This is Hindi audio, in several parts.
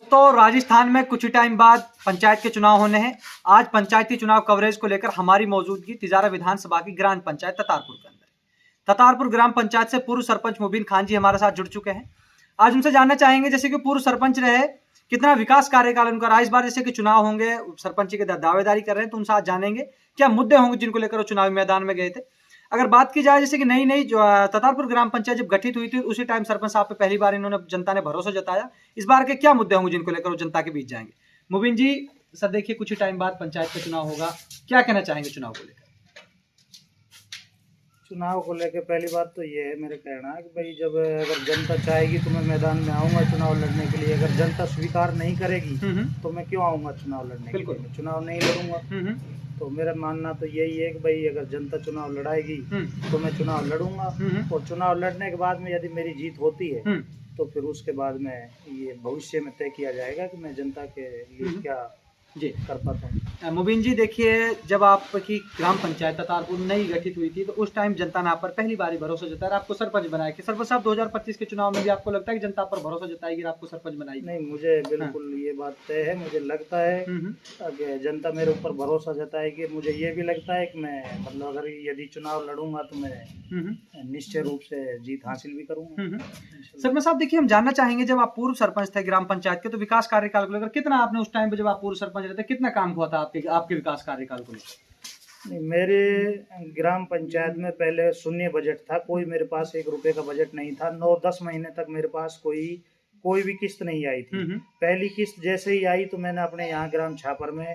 तो राजस्थान में कुछ ही टाइम बाद पंचायत के चुनाव होने हैं। आज पंचायती चुनाव कवरेज को लेकर हमारी मौजूदगी तिजारा विधानसभा की ग्राम पंचायत ततारपुर के अंदर। ततारपुर ग्राम पंचायत से पूर्व सरपंच मुबीन खान जी हमारे साथ जुड़ चुके हैं। आज उनसे जानना चाहेंगे, जैसे कि पूर्व सरपंच रहे, कितना विकास कार्यकाल उनका रहा। इस बार जैसे कि चुनाव होंगे, सरपंच की दावेदारी कर रहे हैं, तो उनसे आज जानेंगे क्या मुद्दे होंगे जिनको लेकर वो चुनावी मैदान में गए थे। अगर बात की जाए जैसे कि नई जो ततारपुर ग्राम पंचायत जब गठित हुई थी, उसी टाइम सरपंच साहब पे पहली बार इन्होंने जनता ने भरोसा जताया। इस बार के क्या मुद्दे होंगे जिनको लेकर वो जनता के बीच जाएंगे। मुबीन जी सर, देखिए कुछ ही टाइम बाद पंचायत का चुनाव होगा, क्या कहना चाहेंगे चुनाव को लेकर। चुनाव को लेकर पहली बात तो ये है मेरे कहना है कि भाई जब अगर जनता चाहेगी तो मैं मैदान में आऊँगा चुनाव लड़ने के लिए। अगर जनता स्वीकार नहीं करेगी तो मैं क्यों आऊँगा चुनाव लड़ने के लिए। मैं चुनाव नहीं लड़ूंगा। तो मेरा मानना तो यही है कि भाई अगर जनता चुनाव लड़ाएगी तो मैं चुनाव लड़ूंगा। और चुनाव लड़ने के बाद में यदि मेरी जीत होती है तो फिर उसके बाद में ये भविष्य में तय किया जाएगा कि मैं जनता के लिए क्या जी कर पाता हूँ। मुबीन जी देखिए, जब आपकी ग्राम पंचायत ततारपुर नई गठित हुई थी तो उस टाइम जनता ने आप पर पहली बार भरोसा जताया, आपको सरपंच बनाया। कि सरपंच साहब 2025 के चुनाव में भी आपको लगता है कि जनता पर भरोसा जताएगी और आपको सरपंच बनाएगी? नहीं, मुझे बिल्कुल ये बात तय है। मुझे लगता है कि जनता मेरे ऊपर भरोसा जताएगी। मुझे ये भी लगता है कि मैं मतलब अगर यदि चुनाव लड़ूंगा तो मैं निश्चय रूप से जीत हासिल भी करूंगा। सरपंच साहब देखिए, हम जानना चाहेंगे, जब आप पूर्व सरपंच थे ग्राम पंचायत के, तो विकास कार्यकाल को लेकर कितना आपने उस टाइम पे जब आप पूर्व सरपंच रहते कितना काम हुआ था आपके विकास कार्यकाल को लेकर? मेरे ग्राम पंचायत में पहले शून्य बजट था। कोई मेरे पास 1 रुपए का बजट नहीं था। 9-10 महीने तक मेरे पास कोई भी किस्त नहीं आई थी। पहली किस्त जैसे ही आई तो मैंने अपने यहाँ ग्राम छापर में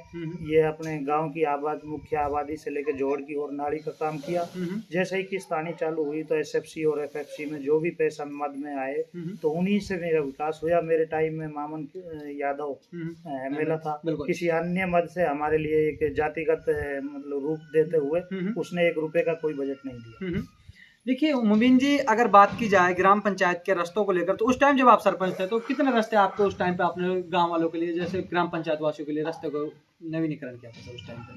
ये अपने गांव की मुख्य आबादी से लेकर जोड़ की और नाली का काम किया। जैसे ही किस्त आनी चालू हुई तो SFC और FFC में जो भी पैसा मद में आए तो उन्हीं से मेरा विकास हुआ। मेरे टाइम में मामन यादव MLA था। किसी अन्य मद से हमारे लिए एक जातिगत मतलब रूप देते हुए उसने 1 रुपए का कोई बजट नहीं दिया। देखिए मुबीन जी, अगर बात की जाए ग्राम पंचायत के रास्तों को लेकर, तो उस टाइम जब आप सरपंच थे तो कितने रास्ते आपको उस टाइम पे आपने गांव वालों के लिए, जैसे ग्राम पंचायत वासियों के लिए रास्ते को नवीनीकरण किया था उस टाइम पे?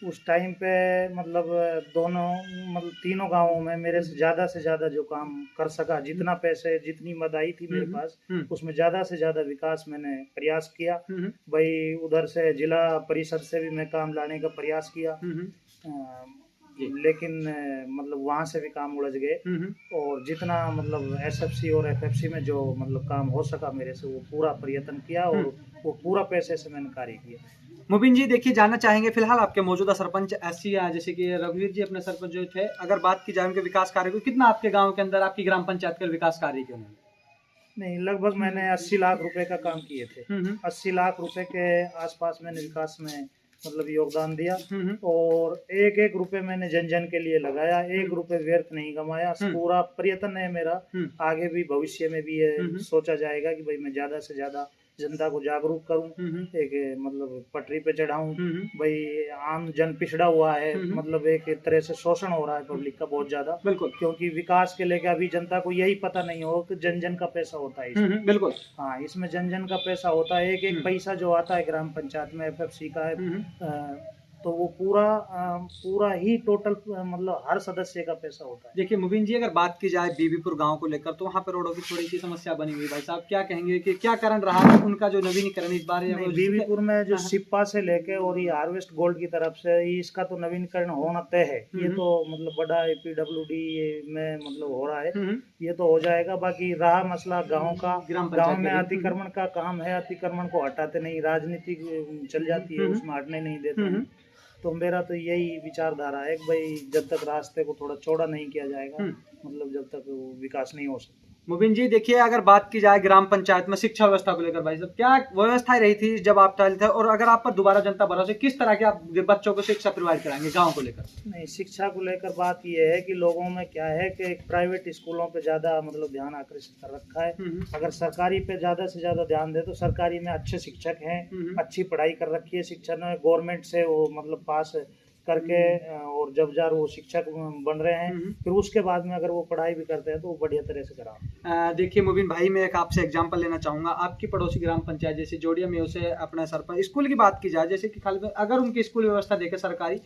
उस टाइम पे मतलब तीनों गांवों में मेरे से ज़्यादा जो काम कर सका, जितना पैसे जितनी मद आई थी मेरे पास उसमें ज़्यादा से ज़्यादा विकास मैंने प्रयास किया। भाई उधर से जिला परिषद से भी मैं काम लाने का प्रयास किया, लेकिन मतलब वहाँ से भी काम उलझ गए। और जितना मतलब SFC और FFC में जो मतलब काम हो सका मेरे से वो पूरा प्रयत्न किया और वो पूरा पैसे से मैंने कार्य किया। मुबीन जी देखिए, जानना चाहेंगे फिलहाल आपके मौजूदा सरपंच SC जैसे कि रघुवीर जी अपने सरपंच जो थे, अगर बात की जाए उनके विकास कार्य को, कितना आपके गाँव के अंदर आपकी ग्राम पंचायत के विकास कार्य किए उन्होंने? नहीं, लगभग मैंने 80 लाख रुपए का काम किए थे। 80 लाख रुपए के आसपास मैंने विकास में मतलब योगदान दिया। और एक रुपए मैंने जन के लिए लगाया। 1 रुपए व्यर्थ नहीं कमाया। पूरा प्रयत्न है मेरा। आगे भी भविष्य में भी ये सोचा जाएगा कि भाई मैं ज्यादा से ज्यादा जनता को जागरूक करूं, एक मतलब पटरी पे चढ़ाऊं। भाई आम जन पिछड़ा हुआ है, मतलब एक तरह से शोषण हो रहा है पब्लिक का बहुत ज्यादा। बिल्कुल, क्योंकि विकास के लेकर अभी जनता को यही पता नहीं हो कि जन का पैसा होता है इसमें। बिल्कुल, हाँ, इसमें जन का पैसा होता है। एक पैसा जो आता है ग्राम पंचायत में FFC का है तो वो पूरा ही टोटल मतलब हर सदस्य का पैसा होता है। देखिए मुबीन जी, अगर बात की जाए बीबीपुर गांव को लेकर, तो वहाँ पर रोडों की थोड़ी सी समस्या बनी हुई। भाई साहब क्या कहेंगे कि क्या कारण रहा है उनका जो नवीनीकरण इस बार? बीबीपुर में जो सिप्पा से लेके और ये हार्वेस्ट गोल्ड की तरफ से इसका तो नवीनीकरण होना तय है। ये तो मतलब बड़ा PWD में मतलब हो रहा है, ये तो हो जाएगा। बाकी रहा मसला गाँव का, गाँव में अतिक्रमण का काम है। अतिक्रमण को हटाते नहीं, राजनीति चल जाती है, उसमें हटने नहीं देते। तो मेरा तो यही विचारधारा है कि भाई जब तक रास्ते को थोड़ा चौड़ा नहीं किया जाएगा मतलब जब तक विकास नहीं हो सकता। मुबीन जी देखिए, अगर बात की जाए ग्राम पंचायत में शिक्षा व्यवस्था को लेकर, भाई साहब क्या व्यवस्थाएं रही थी जब आप चालू थे, और अगर आप पर दोबारा जनता भरोसे, किस तरह के आप बच्चों को शिक्षा प्रोवाइड कराएंगे गांव को लेकर? नहीं, शिक्षा को लेकर बात यह है कि लोगों में क्या है कि प्राइवेट स्कूलों पे ज्यादा मतलब ध्यान आकर्षित कर रखा है। अगर सरकारी पे ज्यादा से ज्यादा ध्यान दे तो सरकारी में अच्छे शिक्षक हैं, अच्छी पढ़ाई कर रखी है शिक्षा ने, गवर्नमेंट से वो मतलब पास करके और जब वो शिक्षक बन रहे हैं फिर उसके बाद में अगर वो पढ़ाई भी करते हैं तो वो बढ़िया तरह से करा। देखिए मुबीन भाई, मैं एक आपसे एग्जांपल लेना चाहूंगा। आपकी पड़ोसी ग्राम पंचायत जैसे जोड़िया में, उसे अपना सरपंच, स्कूल की बात की जाए जैसे कि खाली अगर उनकी स्कूल व्यवस्था देखे सरकारी,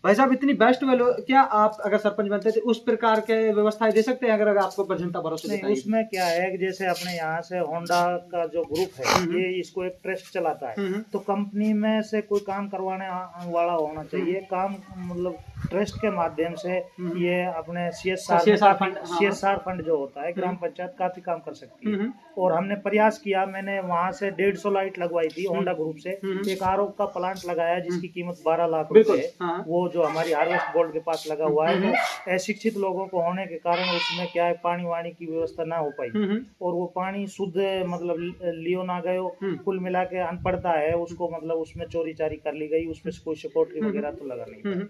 भाई साहब इतनी बेस्ट वैल्यू, क्या आप अगर सरपंच बनते थे उस प्रकार के व्यवस्थाएं दे सकते हैं अगर आपको पर जनता भरोसा नहीं, देता है? उसमें क्या है कि जैसे अपने यहाँ से होंडा का जो ग्रुप है ये इसको एक ट्रस्ट चलाता है, तो कंपनी में से कोई काम करवाने वाला होना चाहिए, काम मतलब ट्रस्ट के माध्यम से ये अपने CSR फंड, हाँ। CSR फंड जो होता है ग्राम पंचायत काफी काम कर सकती है। और हमने प्रयास किया, मैंने वहाँ से 150 लाइट लगवाई थी होंडा ग्रुप से, एक आरओ का प्लांट लगाया जिसकी कीमत 12 लाख रुपए है, हाँ। वो जो हमारी हार्वेस्ट बोर्ड के पास लगा हुआ है। तो अशिक्षित लोगों को होने के कारण उसमें क्या है पानी वाणी की व्यवस्था ना हो पाई, और वो पानी शुद्ध मतलब लियो ना गयो, कुल मिला के अनपढ़ता है उसको, मतलब उसमें चोरी चारी कर ली गई, उसमें कोई सिक्योरिटी वगैरह तो लगा नहीं था।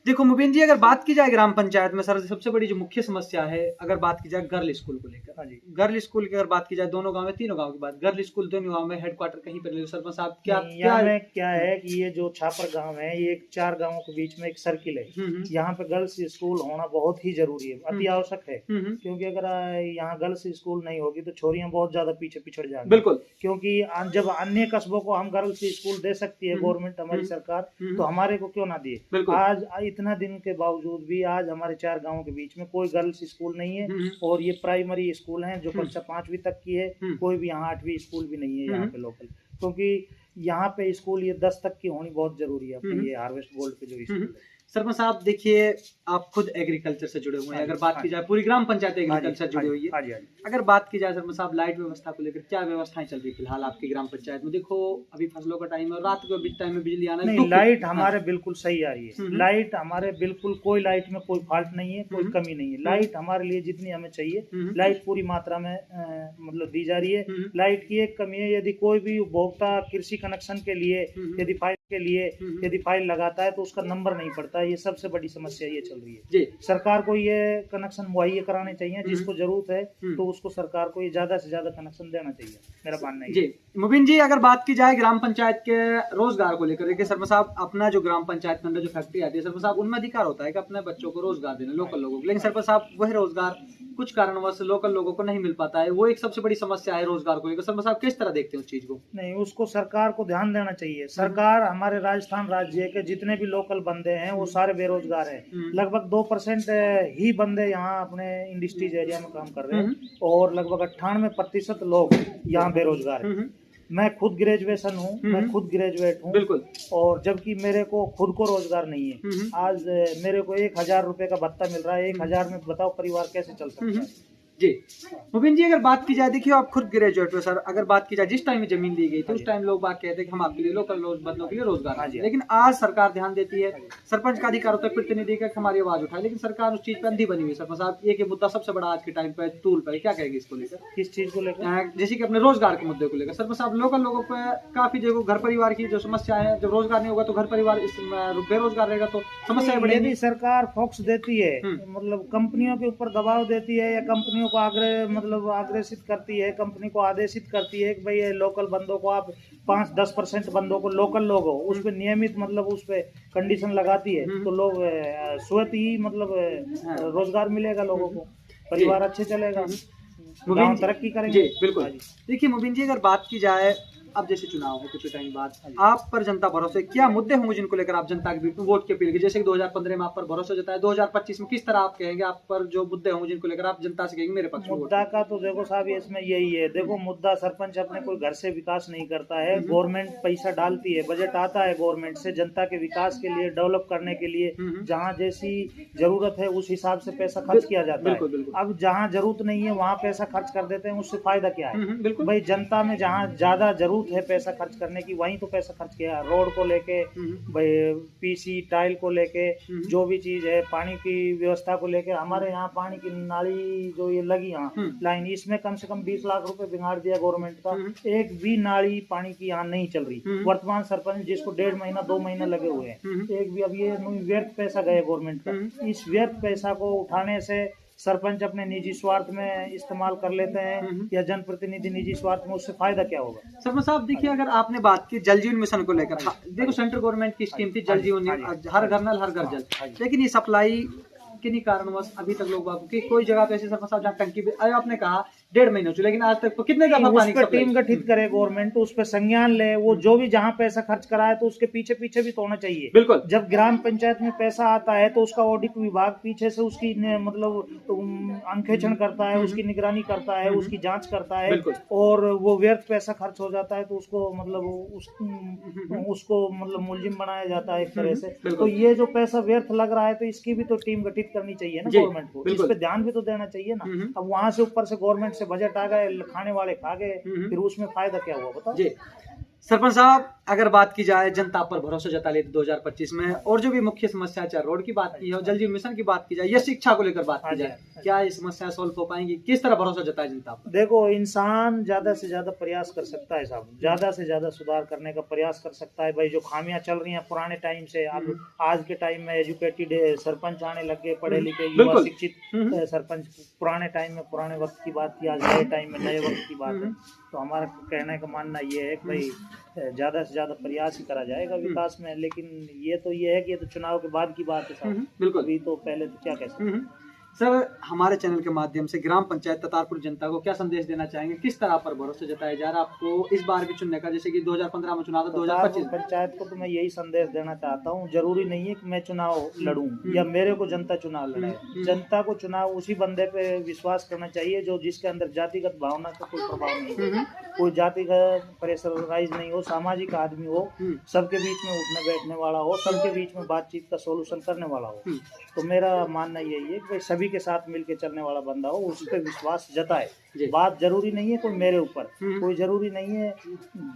देखो मुबीन जी, अगर बात की जाए ग्राम पंचायत में सर सबसे बड़ी जो मुख्य समस्या है, अगर बात की जाए गर्ल स्कूल को लेकर, हाँ जी, गर्ल स्कूल की अगर बात की जाए दोनों गांव में, तीनों गांव की बात, गर्ल स्कूल दोनों गांव में हेडक्वार्टर कहीं पर ले सरपंच साहब यहाँ में क्या है कि ये जो छापर गांव है ये 4 गांवों के बीच में एक सर्किल है, यहाँ पे गर्ल्स स्कूल होना बहुत ही जरूरी है, अति आवश्यक है, क्योंकि अगर यहाँ गर्ल्स स्कूल नहीं होगी तो छोरियां बहुत ज्यादा पीछे पिछड़ जाएंगी। बिल्कुल, क्योंकि जब अन्य कस्बों को हम गर्ल्स स्कूल दे सकती है गवर्नमेंट, हमारी सरकार, तो हमारे को क्यों ना दिए। आज इतना दिन के बावजूद भी आज हमारे 4 गांवों के बीच में कोई गर्ल्स स्कूल नहीं है, और ये प्राइमरी स्कूल हैं जो कक्षा 5वीं तक की है, कोई भी यहाँ 8वीं स्कूल भी नहीं है यहाँ पे लोकल, क्योंकि यहाँ पे स्कूल ये 10 तक की होनी बहुत जरूरी है अपने ये हार्वेस्ट गोल्ड पे जो स्कूल है। सरपंच साहब देखिए, आप खुद एग्रीकल्चर से जुड़े हुए हैं, अगर बात की जाए पूरी ग्राम पंचायत एग्रीकल्चर से जुड़ी हुई है, अगर बात की जाए सरपंच साहब लाइट व्यवस्था को लेकर क्या व्यवस्थाएं चल रही है फिलहाल आपकी ग्राम पंचायत में? देखो अभी फसलों का टाइम है और रात के बीच टाइम में बिजली आना नहीं, लाइट हमारे बिल्कुल सही आ रही है, लाइट हमारे बिल्कुल कोई लाइट में कोई फॉल्ट नहीं है, कोई कमी नहीं है, लाइट हमारे लिए जितनी हमें चाहिए लाइट पूरी मात्रा में मतलब दी जा रही है। लाइट की एक कमी है, यदि कोई भी उपभोक्ता कृषि कनेक्शन के लिए यदि फाइल लगाता है तो उसका नंबर नहीं पड़ता, ये सबसे बड़ी समस्या ये चल रही है जी। सरकार को ये कनेक्शन मुहैया कराने चाहिए, जिसको जरूरत है तो उसको सरकार को ये ज्यादा से ज्यादा कनेक्शन देना चाहिए, मेरा मानना है जी। मुबीन जी, अगर बात की जाए ग्राम पंचायत के रोजगार को लेकर, देखिए सरपंच साहब अपना जो ग्राम पंचायत के अंदर जो फैक्ट्री आती है सरपंच साहब, उनमें अधिकार होता है कि अपने बच्चों को रोजगार देना, लोकल लोगों को, लेकिन सरपंच साहब वह रोजगार कुछ कारणवश लोकल लोगों को नहीं मिल पाता है, वो एक सबसे बड़ी समस्या है रोजगार को लेकर। सरपंच साहब किस तरह देखते हैं उस चीज को? नहीं, उसको सरकार को ध्यान देना चाहिए। सरकार हमारे राजस्थान राज्य के जितने भी लोकल बंदे हैं वो सारे बेरोजगार हैं, लगभग 2% ही बंदे यहाँ अपने इंडस्ट्रीज एरिया में काम कर रहे हैं, और लगभग 98% लोग यहाँ बेरोजगार हैं। मैं खुद ग्रेजुएशन हूँ, मैं खुद ग्रेजुएट हूँ, बिल्कुल, और जबकि मेरे को खुद को रोजगार नहीं है। आज मेरे को 1000 रुपए का भत्ता मिल रहा है, 1000 में बताओ परिवार कैसे चल सकता है जी। मुबीन जी, अगर बात की जाए, देखिए आप खुद ग्रेजुएट हो सर, अगर बात की जाए जिस टाइम में जमीन दी गई थी उस टाइम लोग बात कहते हैं कि हम आपके लिए लोकल बंदों के लिए रोजगार, लेकिन आज सरकार ध्यान देती है, सरपंच का अधिकार होता है प्रतिनिधि का हमारी आवाज उठाए, लेकिन सरकार उस चीज पर अंधी बनी हुई है। सरपंच साहब एक मुद्दा सबसे बड़ा आज के टाइम पे टूल पर, क्या कहेंगे इसको लेकर? किस चीज को लेकर? जैसे कि अपने रोजगार के मुद्दे को लेकर सरपंच साहब, लोकल लोगों पे काफी जगह घर परिवार की जो समस्या है, जब रोजगार नहीं होगा तो घर परिवार बेरोजगार रहेगा तो समस्या बढ़ेगी। यदि सरकार फोकस देती है, मतलब कंपनियों के ऊपर दबाव देती है, या कंपनियों को आग्रसित करती है, कंपनी को आदेशित करती है कि भाई ये लोकल बंदों को आप 5-10% बंदों को लोकल लोग हो, उस पर नियमित मतलब उस पर कंडीशन लगाती है, तो लोग स्वतः ही मतलब रोजगार मिलेगा लोगों को, परिवार अच्छे चलेगा, गांव तरक्की करेंगे। बिल्कुल। देखिए मुबीन जी, अगर बात की जाए अब जैसे चुनाव है कुछ टाइम बाद, आप पर जनता भरोसे क्या मुद्दे होंगे जिनको लेकर आप जनता के बीच में वोट की अपील की? जैसे कि 2015 में आप पर भरोसा जताया, 2025 में किस तरह आप कहेंगे आप पर जो मुद्दे होंगे जिनको लेकर आप जनता से कहेंगे मेरे पक्ष में? मुद्दा का तो देखो साहब इसमें यही है, देखो मुद्दा सरपंच अपने कोई घर से विकास नहीं करता है, गवर्नमेंट पैसा डालती है, बजट आता है गवर्नमेंट से जनता के विकास के लिए, डेवलप करने के लिए, जहाँ जैसी जरूरत है उस हिसाब से पैसा खर्च किया जाता है। अब जहाँ जरूरत नहीं है वहाँ पैसा खर्च कर देते हैं, उससे फायदा क्या है? भाई जनता में जहाँ ज्यादा जरूरत है पैसा खर्च करने की वहीं तो पैसा खर्च किया, रोड को लेके, भाई पीसी टाइल को लेके, जो भी चीज है, पानी की व्यवस्था को लेके, हमारे यहाँ पानी की नाली जो ये लगी यहाँ लाइन, इसमें कम से कम 20 लाख रुपए बिगाड़ दिया गवर्नमेंट का, एक भी नाली पानी की यहाँ नहीं चल रही। वर्तमान सरपंच जिसको 1.5 महीना 2 महीना लगे हुए हैं, एक भी, अब ये व्यर्थ पैसा गया गवर्नमेंट का। इस व्यर्थ पैसा को उठाने से सरपंच अपने निजी स्वार्थ में इस्तेमाल कर लेते हैं, या जनप्रतिनिधि निजी स्वार्थ में, उससे फायदा क्या होगा? सरपंच साहब देखिए, अगर आपने बात की जल जीवन मिशन को लेकर, देखो सेंट्रल गवर्नमेंट की स्कीम थी जल जीवन, हर घर नल हर घर जल, लेकिन ये सप्लाई किन्हीं कारणवश अभी तक लोग बाबू की कोई जगह पे ऐसे सरपंच साहब जहाँ टंकी, आपने कहा 1.5 महीने हो चुके, लेकिन आज तक तो कितने दफा उस पानी पर सप्लाई? टीम गठित करे गवर्नमेंट, उस पर संज्ञान ले, वो जो भी जहाँ पैसा खर्च करा है तो उसके पीछे पीछे भी तो होना चाहिए। बिल्कुल। जब ग्राम पंचायत में पैसा आता है तो उसका ऑडिट विभाग पीछे से उसकी मतलब अंकेक्षण करता है, उसकी निगरानी करता है, उसकी जांच करता है, बिल्कुल। और वो व्यर्थ पैसा खर्च हो जाता है तो उसको मतलब उसको मतलब मुलजिम बनाया जाता है एक तरह से। तो बिल्कुल। ये जो पैसा व्यर्थ लग रहा है तो इसकी भी तो टीम गठित करनी चाहिए ना जी, गवर्नमेंट को, इस बिल्कुल। पे ध्यान भी तो देना चाहिए ना। अब वहां से ऊपर से गवर्नमेंट से बजट आ गए, खाने वाले खा गए, फिर उसमें फायदा क्या हुआ बताओ? जी सरपंच साहब, अगर बात की जाए जनता पर भरोसा जता लेते 2025 में, और जो भी मुख्य समस्या, चाहे रोड की बात की है, जल जीवन मिशन की बात की जाए या शिक्षा को लेकर बात की जाए, क्या ये समस्या सोल्व हो पाएंगी? किस तरह भरोसा जताए जनता पर? देखो, इंसान ज्यादा से ज्यादा प्रयास कर सकता है साहब, ज्यादा से ज्यादा सुधार करने का प्रयास कर सकता है। भाई जो खामियां चल रही हैं पुराने टाइम से, अब आज के टाइम में एजुकेटेड सरपंच आने लग गए, पढ़े लिखे युवा शिक्षित सरपंच। पुराने टाइम में पुराने वक्त की बात थी, आज नए टाइम में नए वक्त की बात है। तो हमारा कहने का मानना ये है कि भाई ज्यादा से ज्यादा प्रयास ही करा जाएगा विकास में। लेकिन ये है कि ये तो चुनाव के बाद की बात है साहब, बिल्कुल। अभी तो पहले तो क्या कह सकते हैं। सर, हमारे चैनल के माध्यम से ग्राम पंचायत ततारपुर जनता को क्या संदेश देना चाहेंगे? किस तरह पर भरोसा जताया जा रहा है आपको इस बार भी चुनने का, जैसे कि 2015 में चुनाव था, 2025 पंचायत को तो मैं यही संदेश देना चाहता हूँ, जरूरी नहीं है कि मैं चुनाव लड़ूं या मेरे को जनता चुनाव लड़ाए। जनता को चुनाव उसी बंदे पे विश्वास करना चाहिए जो जिसके अंदर जातिगत भावना का कोई प्रभाव नहीं हो, कोई जातिगत प्रेशराइज नहीं हो, सामाजिक आदमी हो, सबके बीच में उठने बैठने वाला हो, सबके बीच में बातचीत का सोल्यूशन करने वाला हो। तो मेरा मानना यही है कि भाई सभी के साथ मिलके चलने वाला बंदा हो, उस पर विश्वास जताए। बात जरूरी नहीं है कोई मेरे ऊपर, कोई जरूरी नहीं है,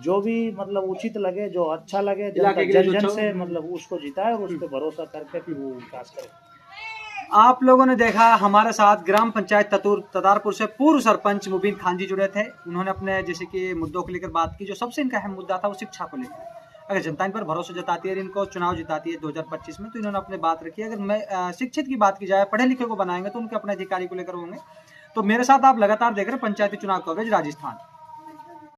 जो भी मतलब उचित लगे, जो अच्छा लगे, जन जन से मतलब उसको जिताए और उस पर भरोसा करके फिर वो विकास करे। आप लोगों ने देखा हमारे साथ ग्राम पंचायत ततारपुर से पूर्व सरपंच मुबीन खान जी जुड़े थे। उन्होंने अपने जैसे कि मुद्दों को लेकर बात की। जो सबसे इनका अहम मुद्दा था वो शिक्षा को लेकर। अगर जनता इन पर भरोसा जताती है, इनको चुनाव जिताती है 2025 में, तो इन्होंने अपने बात रखी है। अगर मैं शिक्षित की बात की जाए, पढ़े लिखे को बनाएंगे तो उनके अपने अधिकारी को लेकर होंगे। तो मेरे साथ आप लगातार देख रहे हैं पंचायती चुनाव कवरेज राजस्थान।